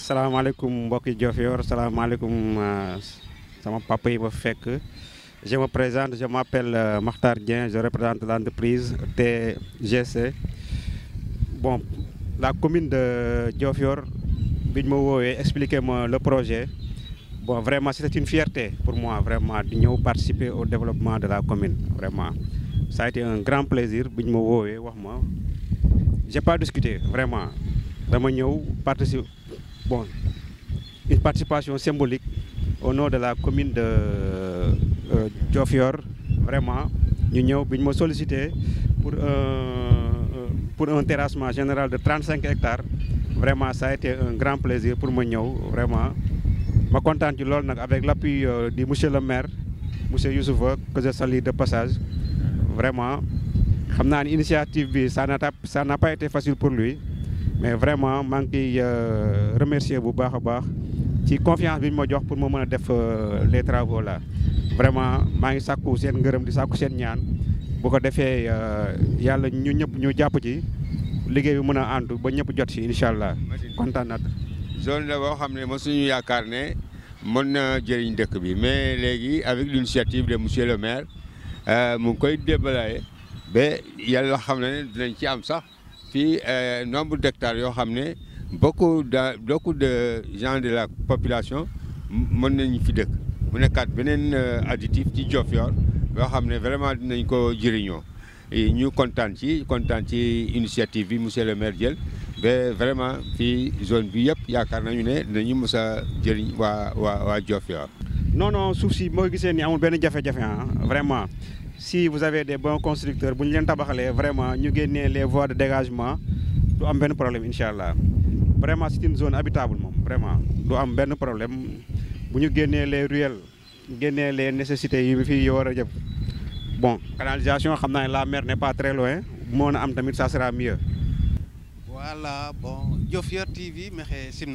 salaamaaleykum mbokki Diofior salaamaaleykum sama papa yi ma fekk je me présente je m'appelle Makhtar Dieng je représente l'entreprise TGC. Bon, la commune de Diofior bi ñu ma woowee expliqué ma le projet. Bon, vraiment c'était une fierté pour moi vraiment de ñëw participer au développement de la commune vraiment ça a été un grand plaisir bi ñu ma woowee wax ma j'ai pas discuté vraiment dama ñëw participer. Bon, une participation symbolique au nom de la commune de Diofior. Vraiment, nous avons sollicité pour un terrassement général de 35 hectares. Vraiment, ça a été un grand plaisir pour moi. Vraiment, je suis content avec l'appui de monsieur le maire, monsieur Youssoufa, que je salue de passage. Vraiment, l'initiative, ça n'a pas été facile pour lui. Mais vraiment maa ngi remercier bu baax a baax ci confiance bi ñu ma jox pour ma mën a def les travaux là vraiment maa ngi sàkku seen ngërëm di sàkku seen ñaan bu ko defee yàlla ñu ñëpp ñu jàpp ci liggéey bi mën a ànd ba ñëpp jot ci incha allah kontaan naa. zone la boo xam ne mosuñu yaakaar ne mën na jëriñ dëkk bi mais léegi avec l'initiative de monsieur le maire mu ngi koy débalaye ba yàlla xam ne dinañ ci am sax. Puis nombre d'hectares yoo xam ne beaucoup de gens de la population mën nañu fi dëkk mu nekkaat beneen additif ci Diofior yoo xam ne vraiment dinañ ko jëriñoo ñu kontaan ci initiative bi monsieur le maire jël ba vraiment fii zone bi yëpp yaakaar nañu ne dinañu mës a jëriñ waa Diofior. non suuf si moo gisee ni amul benn jafe-jafe vraiment. Si vous avez des bons constructeurs, vous avez vraiment les voies de dégagement, vous n'avez pas de problème, Inch'Allah. Vraiment, c'est une zone habitable, vraiment. Vous n'avez pas de problème. Vous avez les ruelles, les nécessités. Bon, canalisation, la mer n'est pas très loin. Ça sera mieux. Voilà, bon, Diofior TV, je suis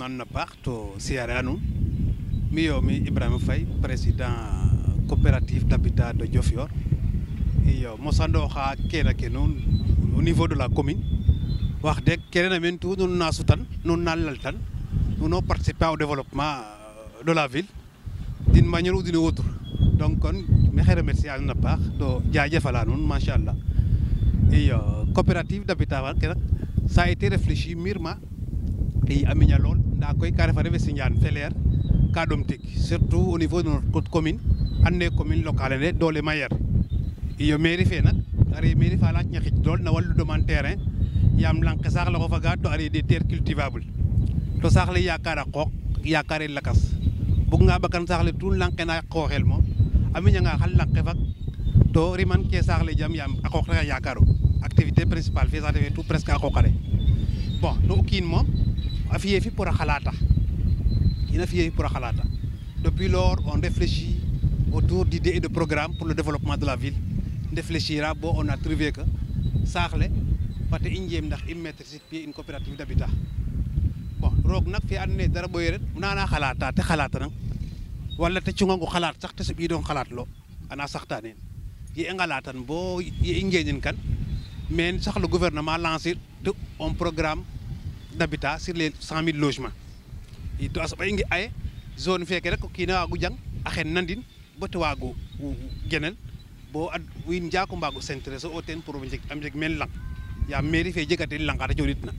Siaranu. Je suis Ibrahim Faye, président coopératif d'habitat de Diofior. Et Mosando a au niveau de la commune. Nous avons participé au développement de la ville d'une manière ou d'une autre. Donc, je remercie à notre part de Machallah. Et coopérative d'habitat, ça a été réfléchi mûrement. Et à Mignalol, nous avons surtout au niveau de notre commune, les communes locales, dans les Mayer. Iyo mairie fe nak ari mairie fa laaj ñaxit dol na walu demande terrain yam lank sax la ko fa ga to ari des terres cultivables to sax la yakara xok yakare lakas bu nga bakan sax la tout lank na xoxel mo ami nga xal lank fa to riman ke sax la jam yam xok ra yakaro activité principale fi ça fait tout presque xokale bon do kin mom afié fi pour xalata ina fié pour xalata depuis lors on réfléchit autour d'idées et de programmes pour le développement de la ville. Réfléchira, bon, on a trouvé que ça allait, parce que ndax mettre sur pied une coopérative d'habitat. Bon, roog nak fi andé dara boy rek nana xalaata te xalaata nak wala te ci ngongu xalaat sax te bi doon xalaat lo ana saxtanen yi ngalatan bo yi ngéñen kan mais sax le gouvernement lancé un programme d'habitat sur les 100 000 logements. Il doit se ngi ay zone feke rek ki na gu jang axen nandin bote wagu genel bo ad win jako mbago centre so oten pour am jeg men lang ya mairie fe jegate lang ata joditna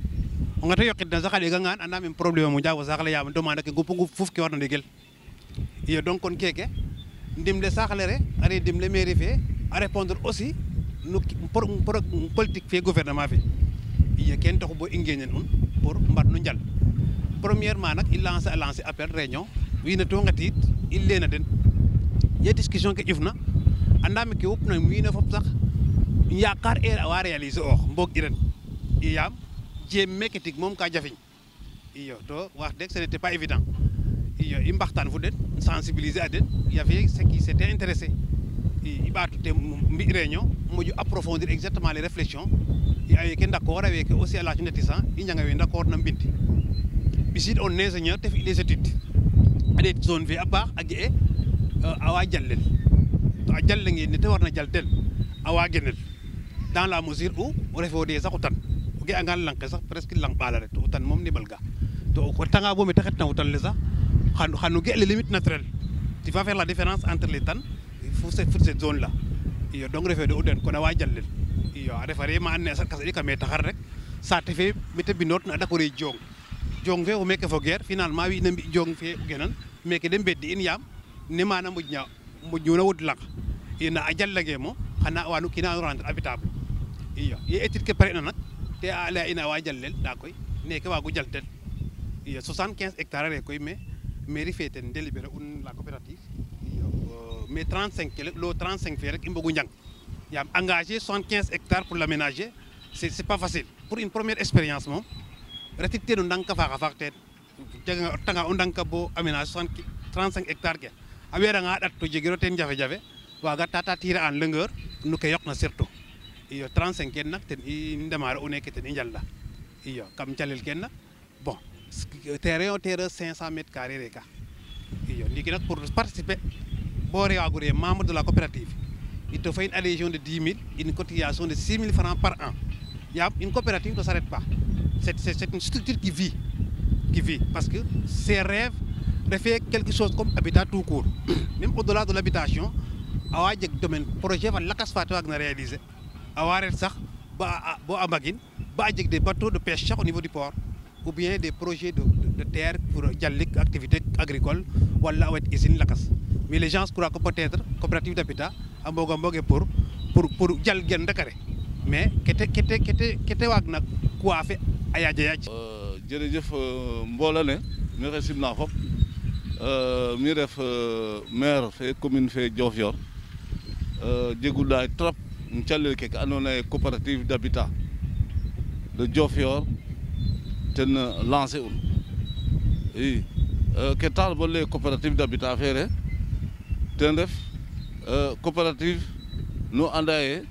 on ngata yokit na saxale ga ngan anda même problème mu jago saxale ya demande ke gupu fuf ke warna degel iyo donc kon keke ndimle saxale re ari dimle mairie fe à répondre aussi no pour politique fe gouvernement fe iyo ken taxu bo ingéñen on pour mbat nu njal premièrement nak il lance appel réunion wi na to ngatit il lena den il y a discussion que ifna andam ke upna wiina fop sax yaakar wa réaliser mbok iren iyam jëm mécatique mom ka jafign iyo to wax dek ce n'était pas évident iyo i mbaxtaan fu den sensibiliser a den il y avait ceux qui s'étaient intéressés i batu te mbi réunion moju approfondir exactement les réflexions i ay ke d'accord avec aussi à la netissant i ñanga we d'accord na mbinti bisit on ingénieur te fi les études ade zone V à part ak awa jallel to a jalle ngi ne te warna jaltel awa genel dans la mesure où o refo de sax utan o ge angal lank sax presque lang bala rek utan mom ni balga to o tanga bo me taxet na wutan le sax xanu ge les limites naturelles tu vas faire la différence entre les tan pour cette zone là iyo donc refe de uden ko na wa jallel iyo a refare ma anne sa kasadi kame taxar rek sate fe mete binot na dakore jong fe o meke fo guerre finalement wi ne jong fe genan meke dem beddi in yam ne mana mujna mujuna wud lak ina a jallage mo xana wanu kina rendre habitable iyo ye étude ke pare na nak te ala ina wa jallel da koy neke wagu jaltel iyo 75 hectares re koy mais mairie feten délibéré la coopérative mais 35 fait rek imbogu njang yam engagé 75 hectares pour l'aménager c'est pas facile pour une première expérience mom retikte no ndanka fa fakte jaga tanga o ndanka bo aménage 35 hectares ke a wera nga dat to jegiro ten jafe jafe waga tata tira en longueur nu ke yok na surtout iyo 35 ken nak ten i ndemare o nek ten i njalla iyo kam calel ken nak bon terrain 500 mètres carrés reka iyo ndiki nak pour participer Boré Agouré, membre de la coopérative, il te fait une adhésion de 10 000, une cotisation de 6 000 francs par an. Une coopérative ne s'arrête pas. C'est une structure qui vit. Parce que ses rêves de faire quelque chose comme habitat tout court. Même au-delà de l'habitation, il y a des domaines, projet va la casse réaliser. Il y a des bateaux de pêche au niveau du port, ou bien des projets de terre pour activités agricoles, ou la usine la casse. Mais les gens croient que peut-être coopérative d'habitat a mbogé pour jall gen Dakar mais kete wag nak quoi fait ayaja yaj jërëjëf mbola ne mi resim na fop mi ref maire fe commune fe Diofior jegula trop cialel ke andona coopérative d'habitat de Diofior ten lancé un et que tal bo les coopératives d'habitat fere ten ref coopérative no anda ye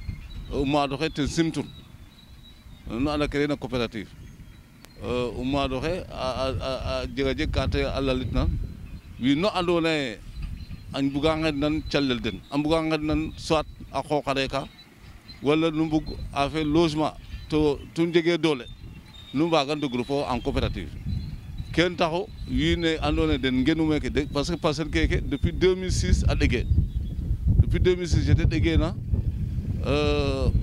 o maado xe ten simtun no anda ke rena coopérative o maado xe a jeg ka te a lalitna wi no andona ye a mbuga ngen nan calel den a mbuga ngen nan soit a xooxare ka wala nu mbug a fait logement to tun jege doole nu mbaga regrouper en coopérative ken taxu wiin andona den ngenu meke de parce que parcelle keke depuis 2006 a ɗege depuis 2006 jete ɗegena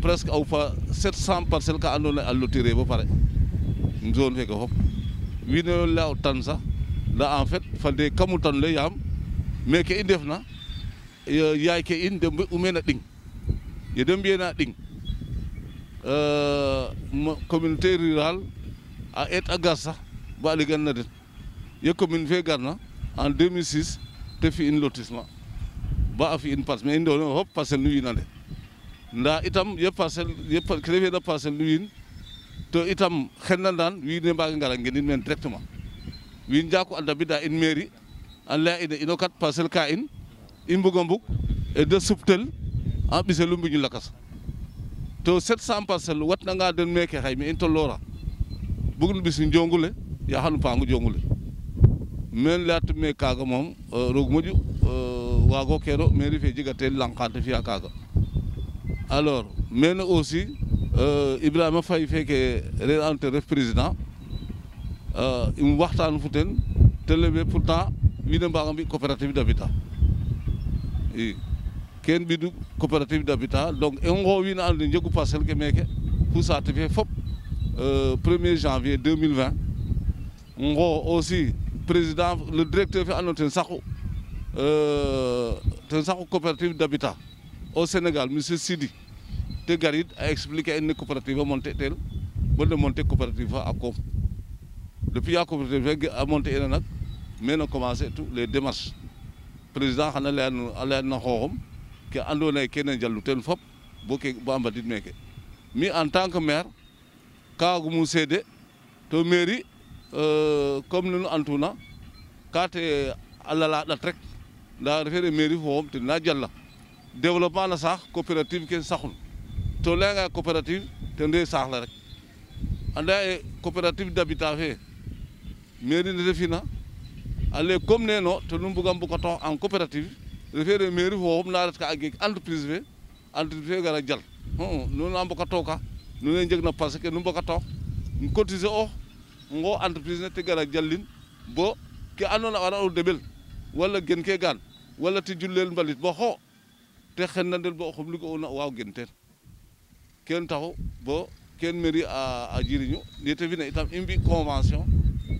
presque aw fa 700 parcelles ka andona a lotiré bo pare zone feke fop wiin we leya o tan sax nda en fait fande kamu tan le yaam meke i ndefna yaay ke in de u meen a ɗing ye de mbiyena a ɗing communauté rurale a eet a gar sax ba ligan na den ye commune fe garna en 2006 te fi in lotissement ba a fi in parcelle mais i ndono hop parcelle nu wiin ande nda itam ye parcelle ye crefe na parcelle nu wiin to itam xena ndan wiin we mbaga ngara ngenin men directement wiin njaku a ndabida in mairie a leya ine ino kat parcelle ka in i mbugo mbug e de suptel a ɓiselu mbiñu lakas to 700 parcelles watnanga den meke xay me in tolora bugnu ɓis njongule yaxanu pangu jongule men layat me kaga moom roog moƴu waago keno mairie fe jega teen lankante fi'a kaga alors mene aussi Ibrahima Faye feke ren te ref président im waxtaan fu ten te lebe pourtant wiin we mbaga mbi coopérative d'habitat i ken mbidu coopérative d'habitat donc i nqo wiin we ando naye njegu parcelle ke meke fu saate fe fop 1er janvier 2020 ngo aussi président le directeur fait annoncer ten saxu coopérative d'habitat au Sénégal monsieur Sidi te garid a expliqué une coopérative a monté tel bon de monter coopérative à Kom depuis la coopérative a monté ena nak mais on commencé tous les démarches président xana leya na xoxum ke andona kene jallu ten fop bo ke bo ambadid meke mi en tant que maire kaagumu seede to mairie comme nous antuna kate alala dat rek nda refere mairie fo te na jalla développement na sax coopérative ke saxul to lenga coopérative te ndey sax la rek anda coopérative d'habitat fe mairie ne refina ale comme neno to nu mbugam bu ko to en coopérative refere mairie fo na ret ka ak entreprise fe gara jall nu na mboka toka nu ne jeg na parce que nu mboka to cotiser o ngo entreprise ne te gara jallin bo ke andona a wara o deɓel walla gen ke gaan walla te jullel mbalit bo xo te xennandel bo oxum ligo'una o waaw gen teen ken taxu bo ken mairie a jiriñu yete fina itam i mbi convention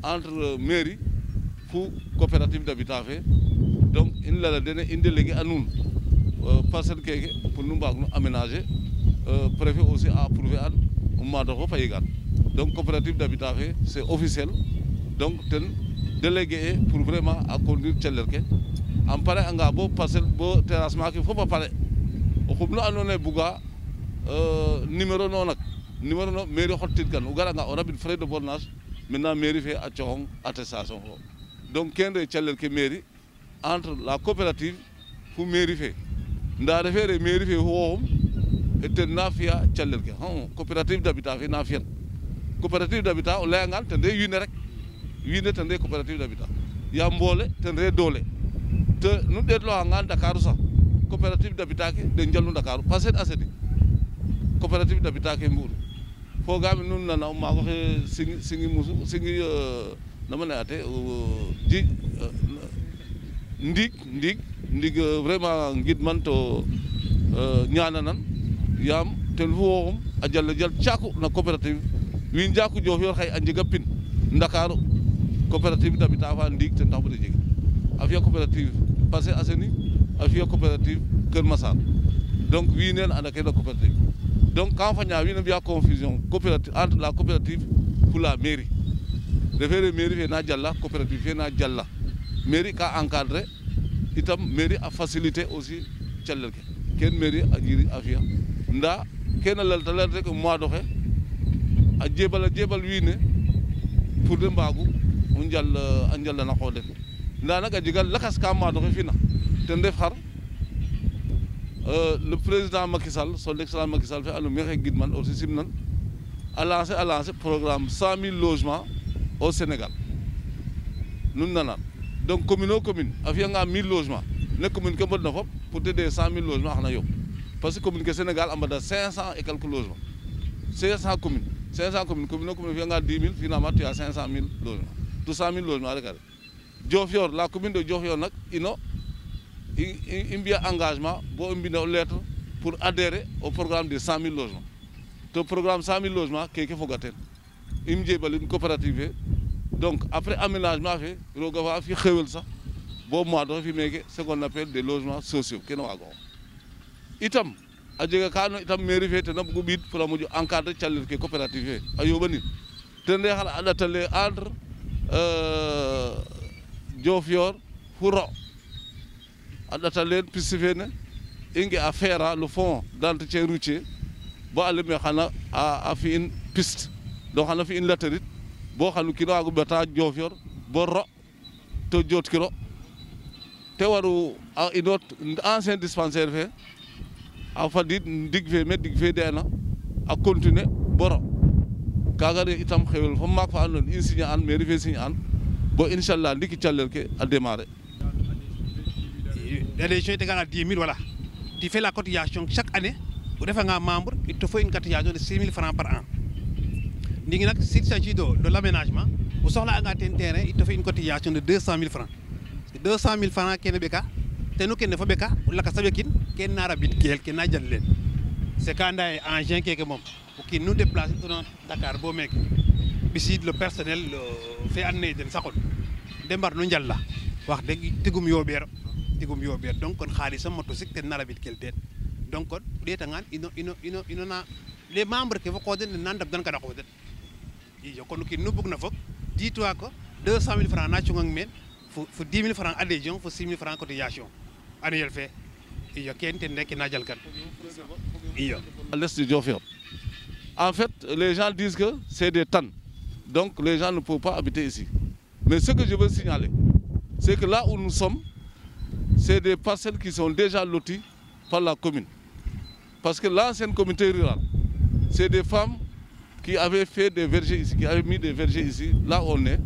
entre mairie fo coopérative d'habitat fe donc in lala dene i délégué a nuun parcelle keke pour nu mbaag no aménager préfet aussi a approuvé an um maado fop a yegaan donc coopérative d'habitat fe c'est officiel donc ten délégué pour vraiment a conduire calel ke en pare anga bo parcelle bo terrassement ke fop a pare oxum nu andoona yee buga numéro no nak numéro no mairie xottit kan o garanga o rabid frais de bornage maintenant mairie fe a coxong attestation fo donc ken re calel ke mairie entre la coopérative fo mairie fe nda refere mairie fe xooxum ten na fi'a calel ke coopérative d'habitat fe na fi'an coopérative d'habitat o layangaan ten re wiin we rek wiin we ten re coopérative d'habitat yaam mboole ten re doole te nu ɗeetlooxangaan Ndakaaru sax coopérative d'habitat ke den njalnu Ndakaaru Parcelles Assainies coopérative d'habitat ke Mbour fogaam nuun nana o maag oxe Singi Musu Singi nama layate ji ndiig vraiment ngidman to ñaananan yaam ten fu xooxum a jal caaku na coopérative wiin Njaaku Diofior xay a njega pin Ndakaaru coopérative d'habitat fa ndiig ten tax bo de jeg a fi'a coopérative Parcelles Assainies a fi'a coopérative Keur Massar donc wiin we anda ke na coopérative donc quand faña wiin we mbi'a confusion coopérative entre la coopérative pour la mairie refere mairie fe na jala coopérative fe na jala mairie ka encadrer itam mairie a faciliter aussi calel ke ken mairie a jiri a fi'a nda kene lalta lal rek mois doxe a jebal wiin we pour de mbaagu a njalana qoox den nda nak a jega lakas ka mois doxe fina ten ref xar le président Macky Sall son excellence Macky Sall fe ando me xe gidman aussi simnan a lancé programme 100 000 logements au Sénégal nun nanan donc commune o commune a fiyanga 1000 logements ne commune ke mbodna fop pour te de 100 000 logements xana yoɓ parce que commune ke Sénégal a mbada 500 et quelques logements 500 communes commune o commune a fiyanga 10 000 finalement tu as 500 000 logements tout 100 000 logements rek a ref Diofior la commune de Diofior nak ino i mbi'a engagement bo i mbina lettre pour adhérer au programme de 100 000 logements to programme 100 000 logements keke foga ten i njebalin coopérative fe donc après aménagement fe roga fa fi xewel sax bo mois doxe fi meke ce qu'on appelle des logements sociaux kene waago itam a jega ka andoona itam mairie fe ten a bugu ɓiid pour a moƴo encadrer calel ke coopérative fe a yoɓanin ten re xar a ɗatale entre Diofior fo Ro a ɗataleen piste fene i nge'a FERA le fonds d'entretien routier bo a leme xana a fi'in piste donc xana fi'in latérite bo xan o kiin a waag o ɓeta Diofior bo Ro to jootkiro te waru a inoot ancien dispensaire fe a fadiid ndig fe de'ena a continuer bo Ro kaaga re itam xewel fo maak fa andoona yee i signer an mairie fe signer an bo inchallah ndiki calel ke a démarrer. L'adhésion est égale à 10 000, voilà. Tu fais la cotisation chaque année. Pour devenir un membre, il te faut une cotisation de 6 000 francs par an. S'il s'agit de l'aménagement, vous sortez un terrain, il te fait une cotisation de 200 000 francs. 200 000 francs, qui est beka, tu ne connais pas beka, ou la casabekin, qui est narabit, qui est najallen. C'est quand il y a un engin qui est mom, pour qu'il nous déplace dans Dakar, beau mec. Ici, le personnel fait année de sa démarre non jalla. Wax deug tigum yober donc kon xalissam motosik te narabit kelten donc kon deta ngan ino na les membres que ko den nan dab dan ka ko den iyo kon ki nu bug na fop dis-toi que 200 000 francs na chung men fu 10 000 francs adhésion fu 6 000 francs cotisation annuel fait iyo ken ten nek na jal kan iyo à l'est de Diofior en fait les gens disent que c'est des tannes donc les gens ne peuvent pas habiter ici mais ce que je veux signaler c'est que là où nous sommes c'est des parcelles qui sont déjà loties par la commune. Parce que l'ancienne communauté rurale, c'est des femmes qui avaient fait des vergers ici, qui avaient mis des vergers ici, là où on est,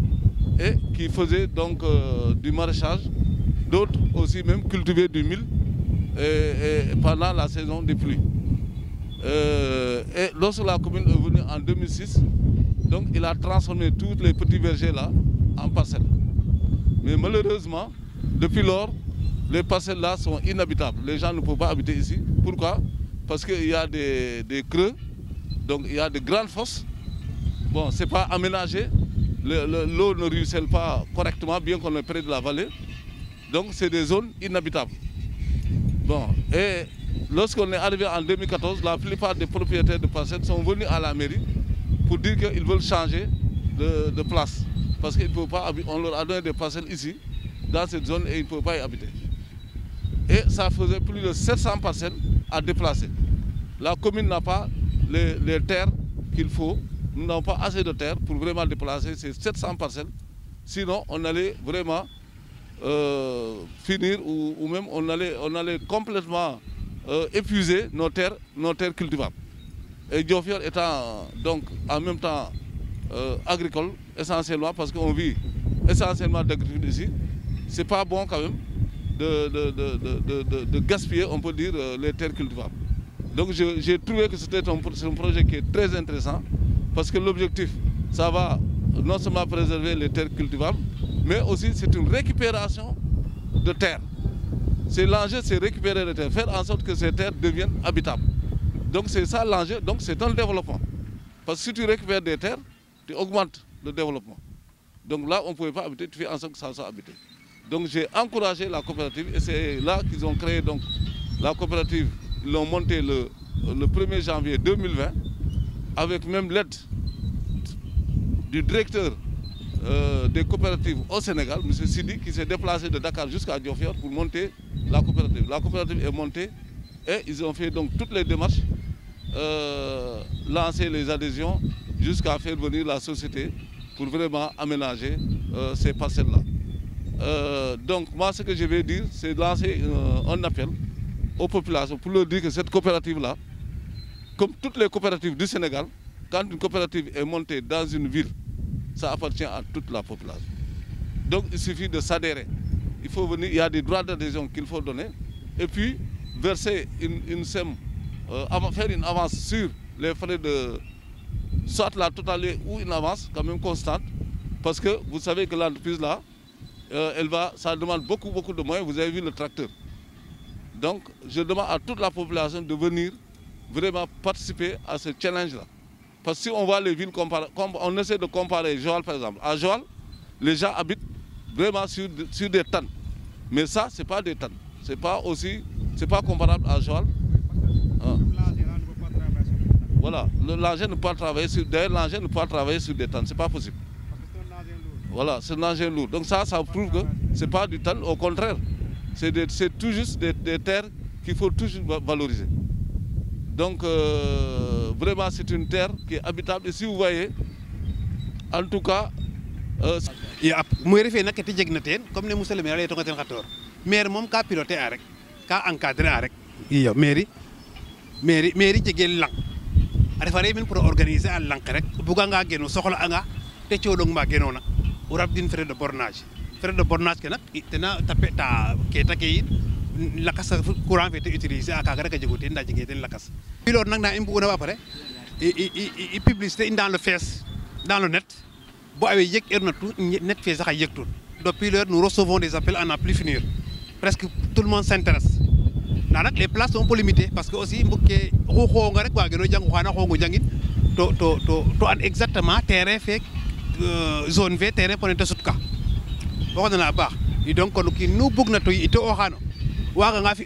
et qui faisaient donc du maraîchage, d'autres aussi même cultivaient du mil pendant la saison des pluies. Et lorsque la commune est venue en 2006, Donc il a transformé tous les petits vergers là en parcelles. Mais malheureusement, depuis lors, les parcelles là sont inhabitables. Les gens ne peuvent pas habiter ici. Pourquoi? Parce qu'il y a des creux, donc il y a de grandes fosses. Bon, ce n'est pas aménagé. L'eau ne ruisselle pas correctement, bien qu'on est près de la vallée. Donc c'est des zones inhabitables. Bon, et lorsqu'on est arrivé en 2014, la plupart des propriétaires de parcelles sont venus à la mairie pour dire qu'ils veulent changer de place. Parce qu'ils ne peuvent pas habiter. On leur a donné des parcelles ici, dans cette zone, et ils ne peuvent pas y habiter. Et ça faisait plus de 700 parcelles à déplacer. La commune n'a pas les terres qu'il faut. Nous n'avons pas assez de terres pour vraiment déplacer ces 700 parcelles. Sinon, on allait vraiment finir ou même on allait complètement épuiser nos terres cultivables. Et Diofior étant donc en même temps agricole essentiellement parce qu'on vit essentiellement d'agriculture ici, c'est pas bon quand même de gaspiller, on peut dire, les terres cultivables. Donc j'ai trouvé que c'était un projet qui est très intéressant parce que l'objectif, ça va non seulement préserver les terres cultivables, mais aussi c'est une récupération de terres. L'enjeu, c'est récupérer les terres, faire en sorte que ces terres deviennent habitables. Donc c'est ça l'enjeu, donc c'est un développement. Parce que si tu récupères des terres, tu augmentes le développement. Donc là, on ne pouvait pas habiter, tu fais en sorte que ça soit habité. Donc j'ai encouragé la coopérative et c'est là qu'ils ont créé donc, la coopérative. Ils l'ont montée le 1er janvier 2020 avec même l'aide du directeur des coopératives au Sénégal, M. Sidi, qui s'est déplacé de Dakar jusqu'à Diofior pour monter la coopérative. La coopérative est montée et ils ont fait donc toutes les démarches, lancer les adhésions jusqu'à faire venir la société pour vraiment aménager ces parcelles-là. Donc moi ce que je vais dire, c'est lancer un appel aux populations pour leur dire que cette coopérative-là, comme toutes les coopératives du Sénégal, quand une coopérative est montée dans une ville, ça appartient à toute la population. Donc il suffit de s'adhérer. Il faut venir, il y a des droits d'adhésion qu'il faut donner et puis verser une somme, faire une avance sur les frais de soit la totalité ou une avance quand même constante parce que vous savez que l'entreprise là, ça demande beaucoup de moyens, vous avez vu le tracteur. Donc je demande à toute la population de venir vraiment participer à ce challenge-là. Parce que si on voit les villes comparer, on essaie de comparer Joal par exemple. À Joal, les gens habitent vraiment sur des tannes. Mais ça, ce n'est pas des tannes. C'est pas comparable à Joal. Voilà, l'engin ne peut pas travailler sur des tannes, c'est pas possible. Voilà, c'est un engin lourd. Donc ça prouve que ce n'est pas du tanne, au contraire. C'est tout juste des terres qu'il faut toujours valoriser. Donc vraiment c'est une terre qui est habitable et si vous voyez, en tout cas... Moi je suis comme le monsieur le maire maire moom ka piloté a rek ka encadré a rek iyo mairie jegel lang a refa min pour organiser a lang rek buga nga geno soxla anga te ciolong ma genona o rabdin frais de bornage ke nak tena tapeta keta ke yin lakas courant fe te utiliser a kaga rek a jego ten nda jege ten lakas pilor nak na imbu una ba pare et publicité dans le face dans le net bo awé yek ernatu net fe sax yek tout depuis l'heure nous recevons des appels à n'en plus finir presque tout le monde s'intéresse les places sont un peu limitées parce que aussi mbuké xo nga rek wa gëno jang xana xongu jangit to an exactement terrain fait zone V terrain ponente sutka waxna la baax et donc kon ki nu bugg na toy ite o xano waga nga fi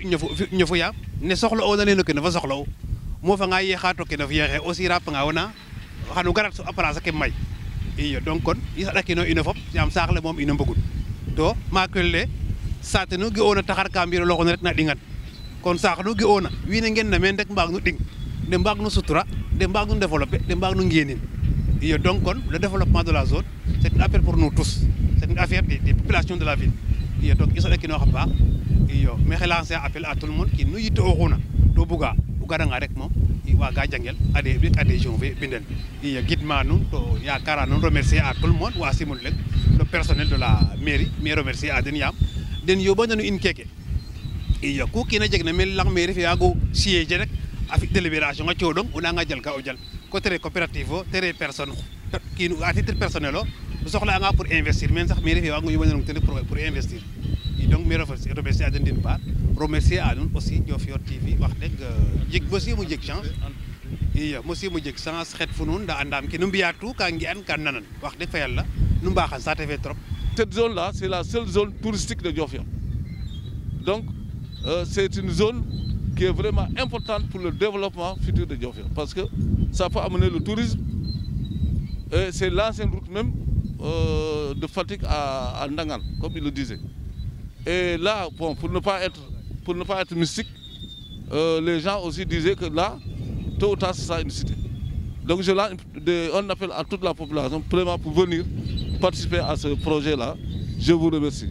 ñofu ya ne soxla o na ne ke na fa soxla mo fa nga yexato ke na fi yexe aussi rap nga wona xanu garat so place ke may iyo donc kon isa dakino ino fop yam saxle mom ino mbugut to makelle satenu gi ona taxar ka mbiro loxo rek na dingat kon saxnu gi ona wiine ngeen na men rek mbaag nu ding de mbaag nu sutura de mbaag nu développer de mbaag nu ngeenin iyo donc kon le développement de la zone c'est une affaire pour nous tous c'est une affaire des populations de la ville iyo donc isa dakino xam baax iyo me lancer appel à tout le monde qui nu yito xuna to buga nga rek mom waga jangel adhésion ve bindel iya gidma nun to yakara non remercier à tout le monde wa simul len le personnel de la mairie mais remercier à den yoba nanu in keke iya ku kina jegne mel lang mairie fi yago siège rek avec délibération nga ciodong una nga jël ka o jël ko tere coopérative tere personne kii à titre personnel o soxla'anga pour investir men sax mairie fe waag ngo yóbbanong ten pour investir i donc me remercier a den d'une part remercier a nuun aussi Diofior TV wax deg jeg aussi mu jeg chance i aussi mu jeg chance xet fu nuun nda andam ke nu mbiya tout ka ngi'an ka nanan wax deg fa yàlla nu mbaaxan saate fe trop. Cette zone-là, c'est la seule zone touristique de Diofior. Donc, c'est une zone qui est vraiment importante pour le développement futur de Diofior parce que ça peut amener le tourisme. Et c'est l'ancienne route même de Fatick à Ndangan, comme il le disait. Et là, bon, pour ne pas être mystique, les gens aussi disaient que là, tôt ou tard, c'est ça une cité. Donc je lance un appel à toute la population, vraiment pour venir participer à ce projet-là. Je vous remercie.